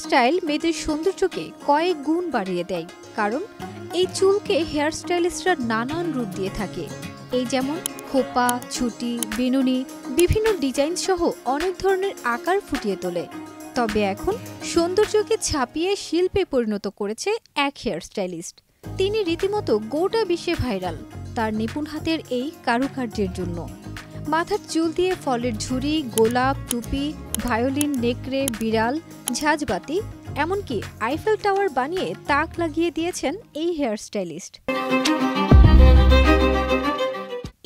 Style মেয়েদের সৌন্দর্যকে কয়েক গুণ বাড়িয়ে দেয়, কারণ এই চুলকে হেয়ার স্টাইলিস্টরা নানান রূপ দিয়ে থাকে। এই যেমন খোপা, ছুটি, বিনুনি, বিভিন্ন ডিজাইন সহ অনেক ধরনের আকার ফুটিয়ে তোলে। তবে এখন সৌন্দর্যকে ছাপিয়ে শিল্পে পরিণত করেছে এক হেয়ার স্টাইলিস্ট। তিনি রীতিমতো গোটা বিশ্বে ভাইরাল তার নিপুণ হাতের এই কারুকার্যের জন্য। মাথার চুল দিয়ে ফলের ঝুড়ি, গোলাপ, টুপি, ভায়োলিন, নেকড়ে, বিড়াল, ঝাঁঝবাতি, এমনকি আইফেল টাওয়ার বানিয়ে তাক লাগিয়ে দিয়েছেন এই হেয়ার স্টাইলিস্ট।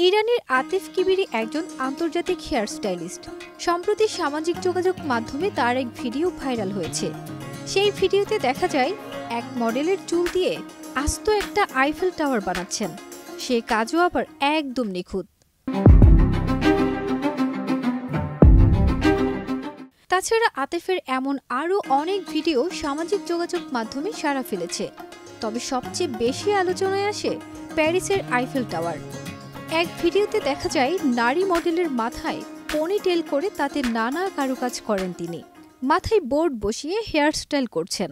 ইরানের আতিফ কিবিরি একজন আন্তর্জাতিক হেয়ার স্টাইলিস্ট। সম্প্রতি সামাজিক যোগাযোগ মাধ্যমে তার এক ভিডিও ভাইরাল হয়েছে। সেই ভিডিওতে দেখা যায় এক মডেলের চুল দিয়ে আস্ত একটা আইফেল টাওয়ার বানাচ্ছেন। সে কাজও আবার একদম নিখুঁত। তাছাড়া আতিফের এমন আরও অনেক ভিডিও সামাজিক যোগাযোগ মাধ্যমে সাড়া ফেলেছে। তবে সবচেয়ে বেশি আলোচনায় আসে প্যারিসের আইফেল টাওয়ার। এক ভিডিওতে দেখা যায় নারী মডেলের মাথায় পনিটেল করে তাতে নানা কারুকাজ করেন তিনি। মাথায় বোর্ড বসিয়ে হেয়ার স্টাইল করছেন,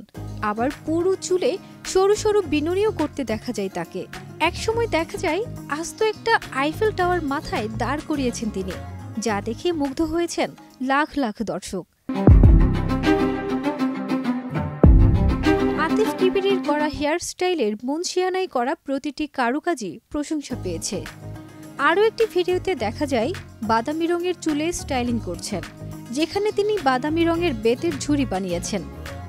আবার পুরো চুলে সরু সরু বিনুনিও করতে দেখা যায় তাকে। একসময় দেখা যায় আস্ত একটা আইফেল টাওয়ার মাথায় দাঁড় করিয়েছেন তিনি, যা দেখে মুগ্ধ হয়েছেন লাখ লাখ দর্শক। আতিফ কিবিরির করা হেয়ার স্টাইলের মুনশিয়ানায় করা প্রতিটি কারুকাজই প্রশংসা পেয়েছে। আরও একটি ভিডিওতে দেখা যায় বাদামি রঙের চুলে স্টাইলিং করছেন, যেখানে তিনি বাদামি রঙের বেতের ঝুড়ি বানিয়েছেন।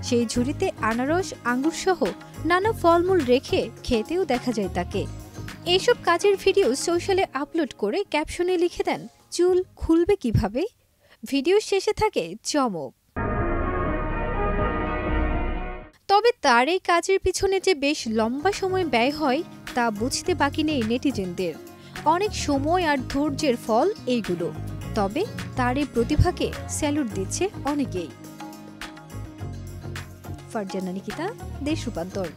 সেই ঝুড়িতে আনারস, আঙ্গুর সহ নানা ফলমূল রেখে খেতেও দেখা যায় তাকে। এইসব কাজের ভিডিও সোশ্যালে আপলোড করে ক্যাপশনে লিখে দেন, চুল খুলবে কিভাবে? ভিডিওর শেষে থাকে চমক। তবে তার এই কাজের পিছনে যে বেশ লম্বা সময় ব্যয় হয় তা বুঝতে বাকি নেই নেটিজেনদের। অনেক সময় আর ধৈর্যের ফল এইগুলো। তবে তার এই প্রতিভাকে স্যালুট দিচ্ছে অনেকেই। ফারজানা নিকিতা, দেশ রূপান্তর।